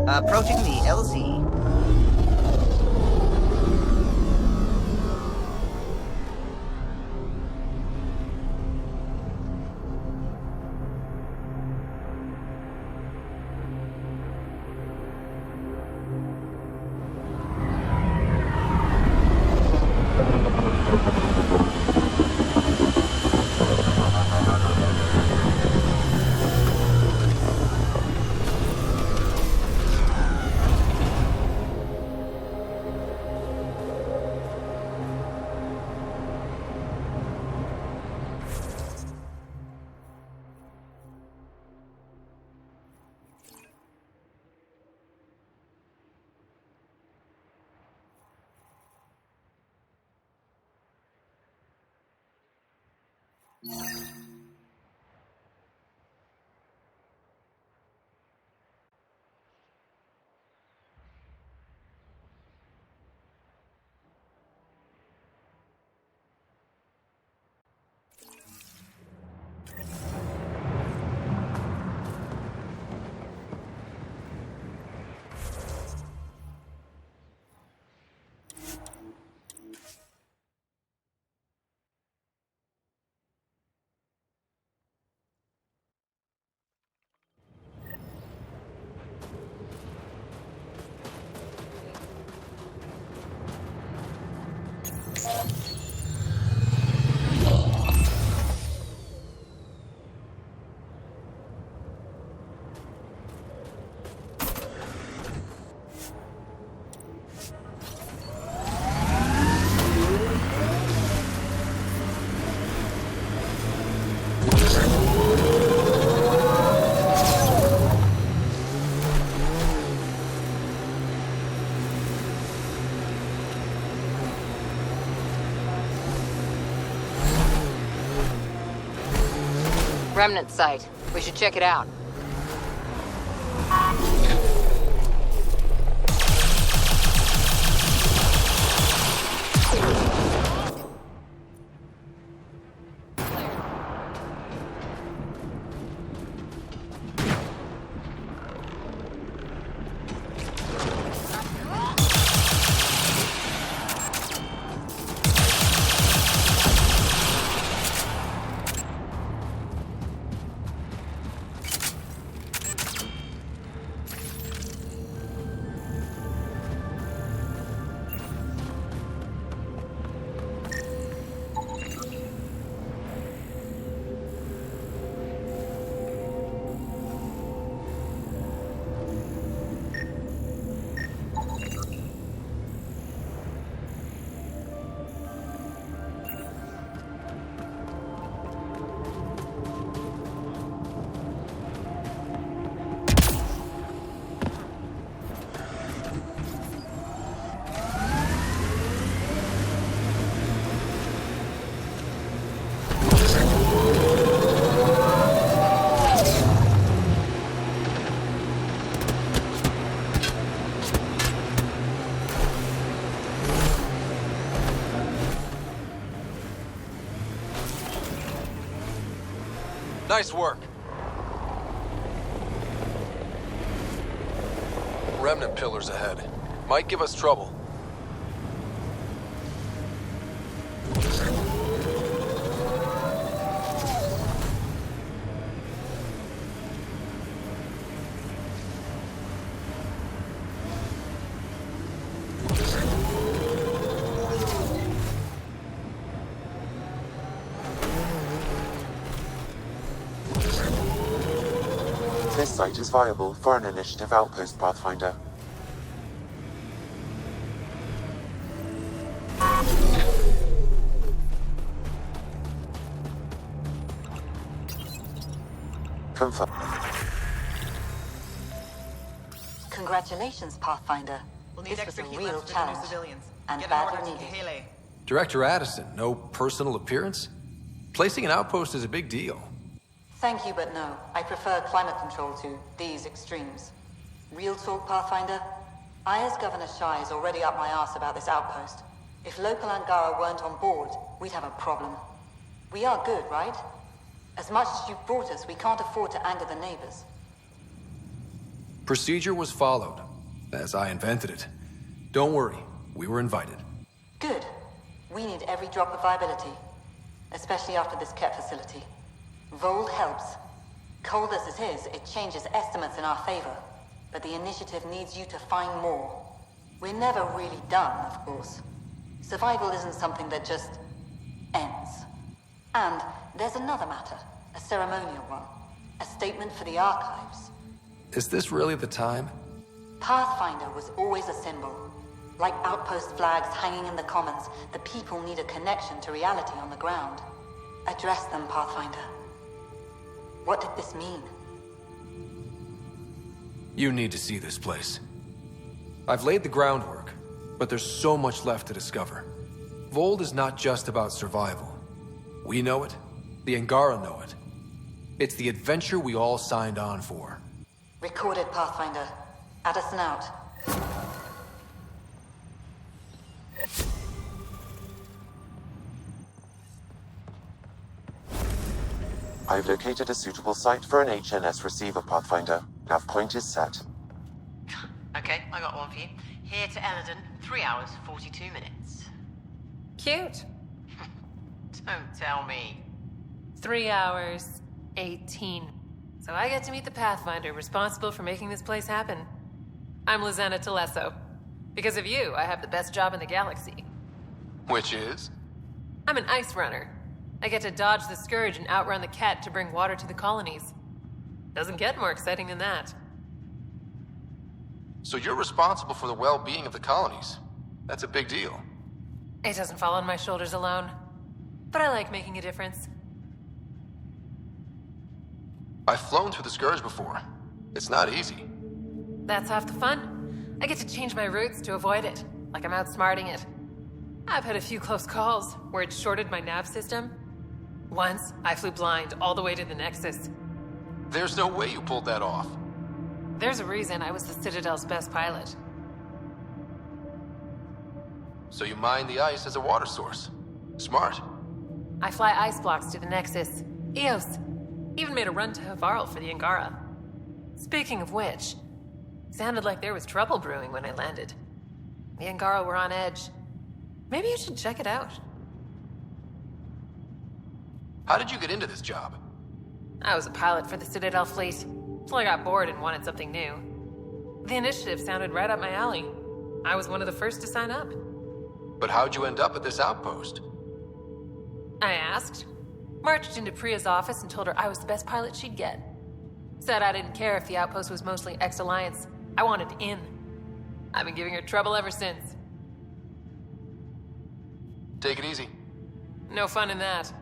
Approaching the LZ. Remnant site. We should check it out. Nice work. Remnant pillars ahead. Might give us trouble. This site is viable for an initiative outpost, Pathfinder. Confirm. Congratulations, Pathfinder. This was a real challenge, and badly needed. Director Addison, no personal appearance? Placing an outpost is a big deal. Thank you, but no. I prefer climate control to these extremes. Real talk, Pathfinder? I, as Governor Shai, is already up my arse about this outpost. If local Angara weren't on board, we'd have a problem. We are good, right? As much as you've brought us, we can't afford to anger the neighbors. Procedure was followed, as I invented it. Don't worry, we were invited. Good. We need every drop of viability, especially after this Ket facility. Vold helps. Cold as it is, it changes estimates in our favor. But the initiative needs you to find more. We're never really done, of course. Survival isn't something that just ends. And there's another matter, a ceremonial one. A statement for the archives. Is this really the time? Pathfinder was always a symbol. Like outpost flags hanging in the commons, the people need a connection to reality on the ground. Address them, Pathfinder. What did this mean? You need to see this place. I've laid the groundwork, but there's so much left to discover. Vold is not just about survival. We know it. The Angara know it. It's the adventure we all signed on for. Recorded, Pathfinder. Addison out. I've located a suitable site for an HNS receiver, Pathfinder. Nav point is set. Okay, I got one for you. Here to Eladon, 3 hours, 42 minutes. Cute. Don't tell me. 3 hours, 18. So I get to meet the Pathfinder responsible for making this place happen. I'm Lizana Telesso. Because of you, I have the best job in the galaxy. Which is? I'm an ice runner. I get to dodge the Scourge and outrun the Ket to bring water to the colonies. Doesn't get more exciting than that. So you're responsible for the well-being of the colonies. That's a big deal. It doesn't fall on my shoulders alone. But I like making a difference. I've flown through the Scourge before. It's not easy. That's half the fun. I get to change my routes to avoid it, like I'm outsmarting it. I've had a few close calls where it shorted my nav system. Once, I flew blind all the way to the Nexus. There's no way you pulled that off. There's a reason I was the Citadel's best pilot. So you mine the ice as a water source. Smart. I fly ice blocks to the Nexus. Eos. Even made a run to Havarl for the Angara. Speaking of which, sounded like there was trouble brewing when I landed. The Angara were on edge. Maybe you should check it out. How did you get into this job? I was a pilot for the Citadel fleet, till I got bored and wanted something new. The initiative sounded right up my alley. I was one of the first to sign up. But how'd you end up at this outpost? I asked. Marched into Priya's office and told her I was the best pilot she'd get. Said I didn't care if the outpost was mostly ex-Alliance. I wanted in. I've been giving her trouble ever since. Take it easy. No fun in that.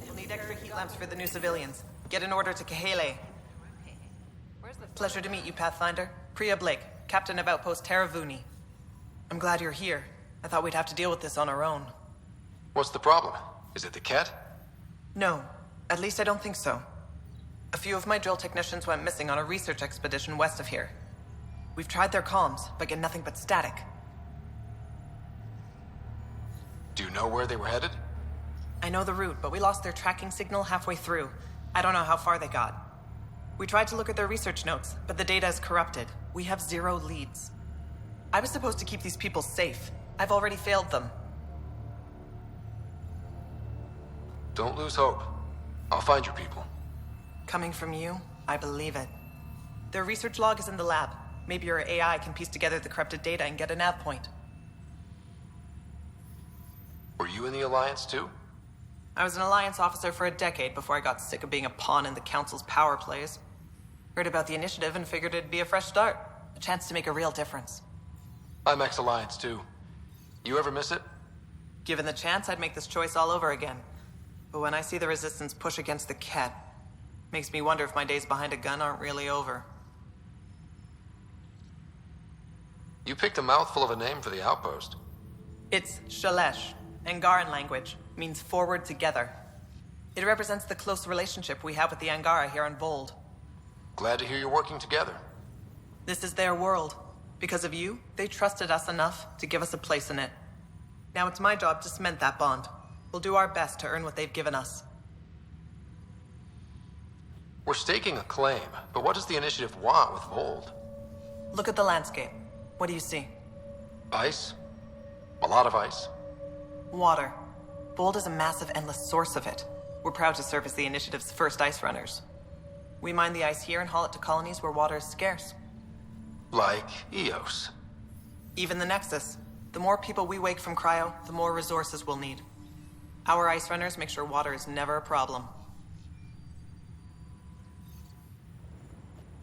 You'll need extra heat lamps for the new civilians. Get an order to Kahele. Pleasure to meet you, Pathfinder. Priya Blake, Captain of Outpost Taravuni. I'm glad you're here. I thought we'd have to deal with this on our own. What's the problem? Is it the Ket? No, at least I don't think so. A few of my drill technicians went missing on a research expedition west of here. We've tried their comms, but get nothing but static. Do you know where they were headed? I know the route, but we lost their tracking signal halfway through. I don't know how far they got. We tried to look at their research notes, but the data is corrupted. We have 0 leads. I was supposed to keep these people safe. I've already failed them. Don't lose hope. I'll find your people. Coming from you, I believe it. Their research log is in the lab. Maybe your AI can piece together the corrupted data and get a nav point. Were you in the Alliance too? I was an Alliance officer for a decade before I got sick of being a pawn in the Council's power plays. Heard about the initiative and figured it'd be a fresh start. A chance to make a real difference. I'm ex-Alliance too. You ever miss it? Given the chance, I'd make this choice all over again. But when I see the Resistance push against the Ket, makes me wonder if my days behind a gun aren't really over. You picked a mouthful of a name for the outpost. It's Shalesh, Angaran language, means forward together. It represents the close relationship we have with the Angara here on Vold. Glad to hear you're working together. This is their world. Because of you, they trusted us enough to give us a place in it. Now it's my job to cement that bond. We'll do our best to earn what they've given us. We're staking a claim, but what does the Initiative want with Vold? Look at the landscape. What do you see? Ice? A lot of ice. Water. Vold is a massive, endless source of it. We're proud to serve as the Initiative's first ice runners. We mine the ice here and haul it to colonies where water is scarce. Like Eos. Even the Nexus. The more people we wake from cryo, the more resources we'll need. Our ice runners make sure water is never a problem.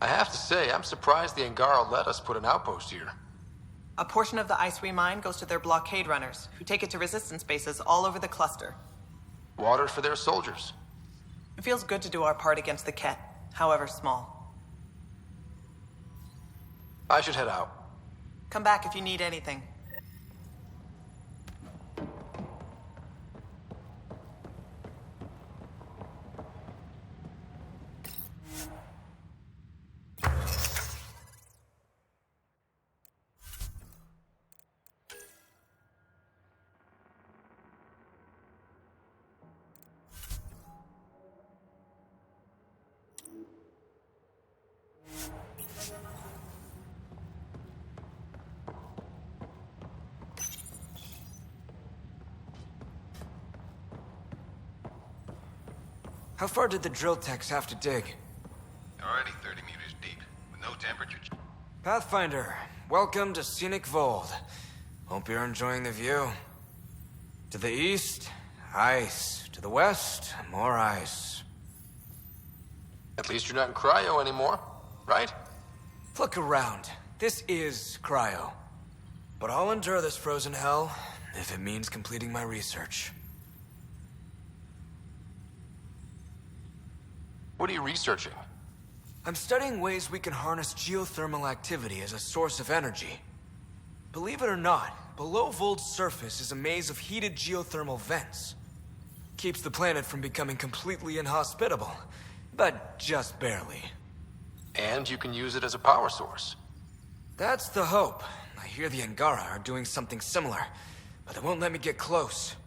I have to say, I'm surprised the Angara let us put an outpost here. A portion of the ice we mine goes to their blockade runners, who take it to resistance bases all over the cluster. Water for their soldiers. It feels good to do our part against the Ket, however small. I should head out. Come back if you need anything. How far did the drill techs have to dig? Already 30 meters deep, with no temperature. Pathfinder, welcome to scenic Vold. Hope you're enjoying the view. To the east, ice. To the west, more ice. At least you're not in cryo anymore, right? Look around. This is cryo. But I'll endure this frozen hell if it means completing my research. What are you researching? I'm studying ways we can harness geothermal activity as a source of energy. Believe it or not, below Vold's surface is a maze of heated geothermal vents. Keeps the planet from becoming completely inhospitable, but just barely. And you can use it as a power source. That's the hope. I hear the Angara are doing something similar, but they won't let me get close.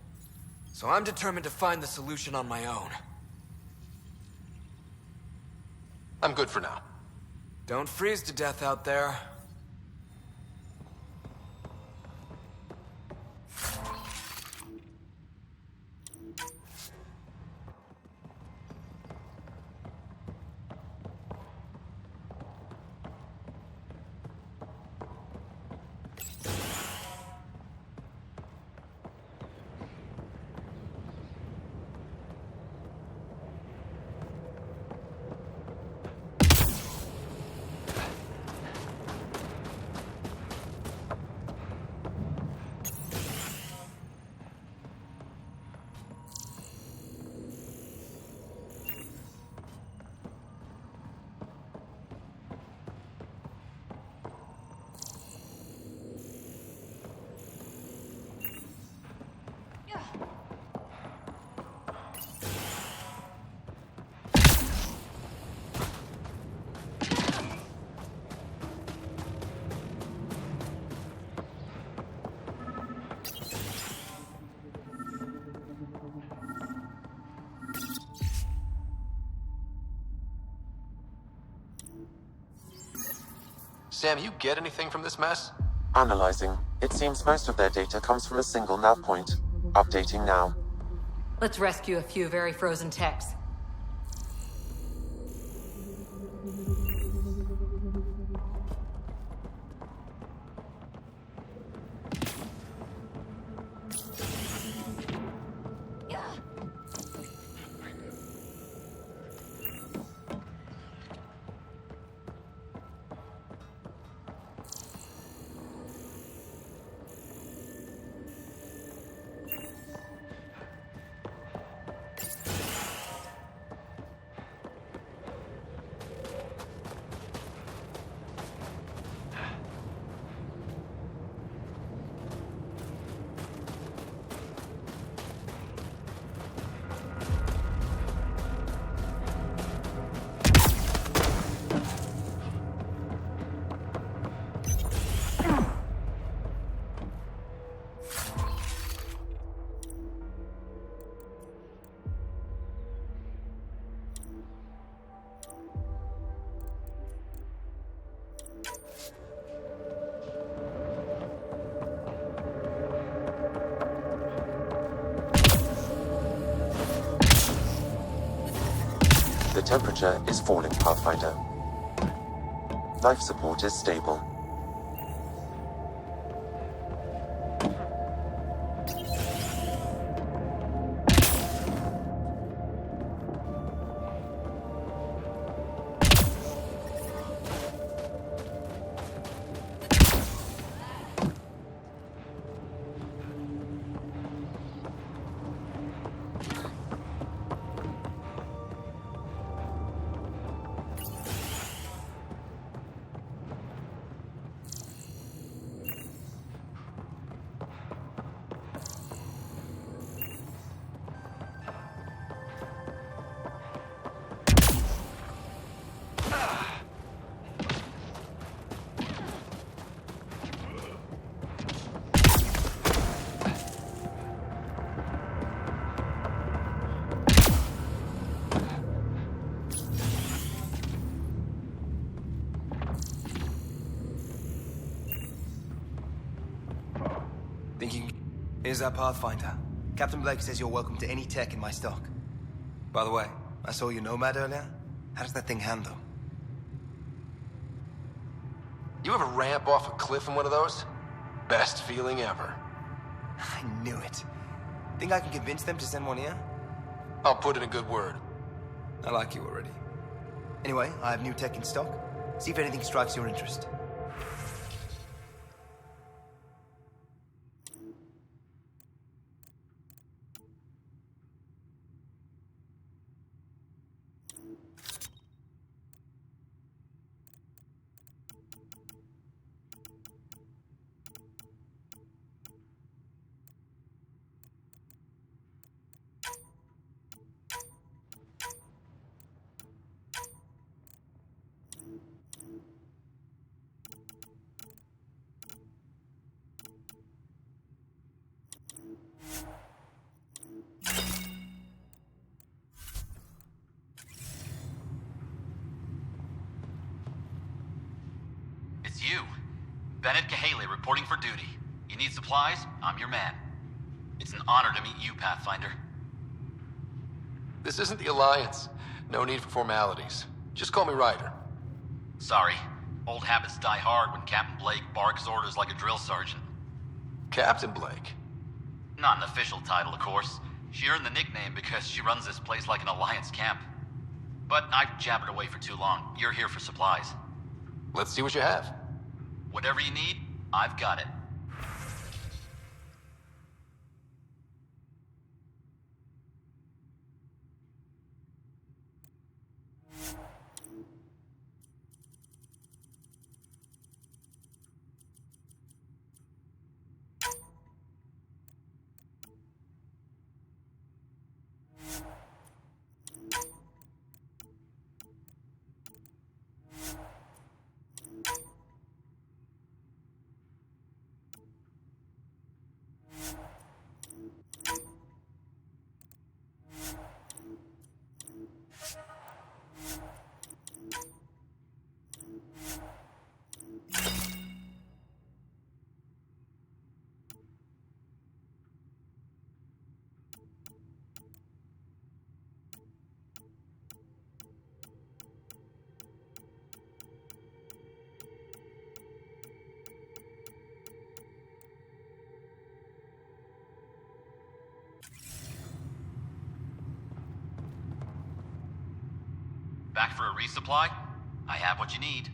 So I'm determined to find the solution on my own. I'm good for now. Don't freeze to death out there. Sam, you get anything from this mess? Analyzing. It seems most of their data comes from a single nav point. Updating now. Let's rescue a few very frozen techs. The temperature is falling, Pathfinder. Life support is stable. Here's that Pathfinder. Captain Blake says you're welcome to any tech in my stock. By the way, I saw your Nomad earlier. How does that thing handle? You ever ramp off a cliff in one of those? Best feeling ever. I knew it. Think I can convince them to send one here? I'll put in a good word. I like you already. Anyway, I have new tech in stock. See if anything strikes your interest. It's you. Bennett Cahaley reporting for duty. You need supplies? I'm your man. It's an honor to meet you, Pathfinder. This isn't the Alliance. No need for formalities. Just call me Ryder. Sorry. Old habits die hard when Captain Blake barks orders like a drill sergeant. Captain Blake? Not an official title, of course. She earned the nickname because she runs this place like an Alliance camp. But I've jabbered away for too long. You're here for supplies. Let's see what you have. Whatever you need, I've got it. Back for a resupply? I have what you need.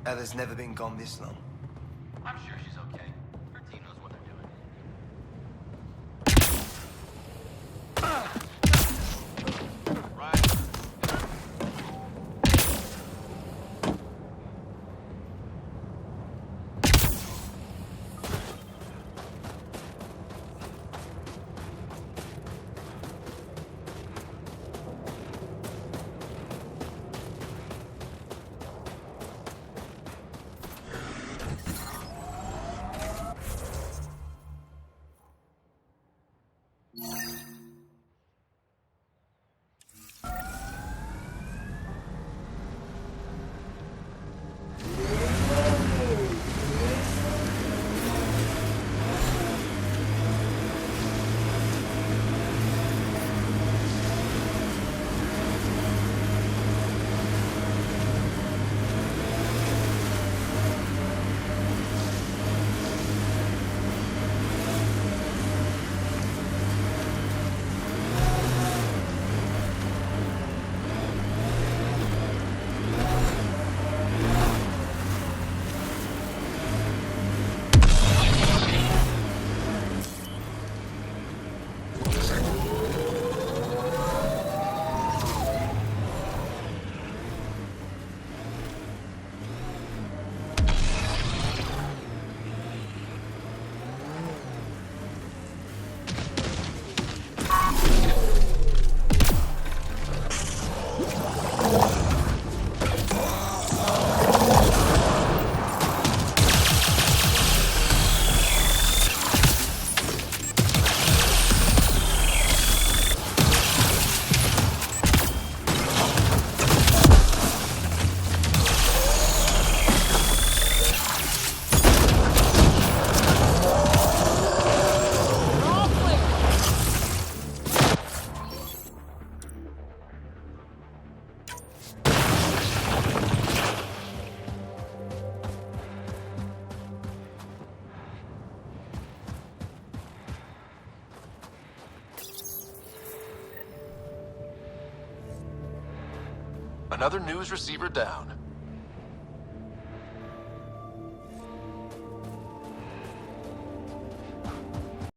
Ella's never been gone this long. I'm sure she's okay. Her team knows what they're doing. Another news receiver down.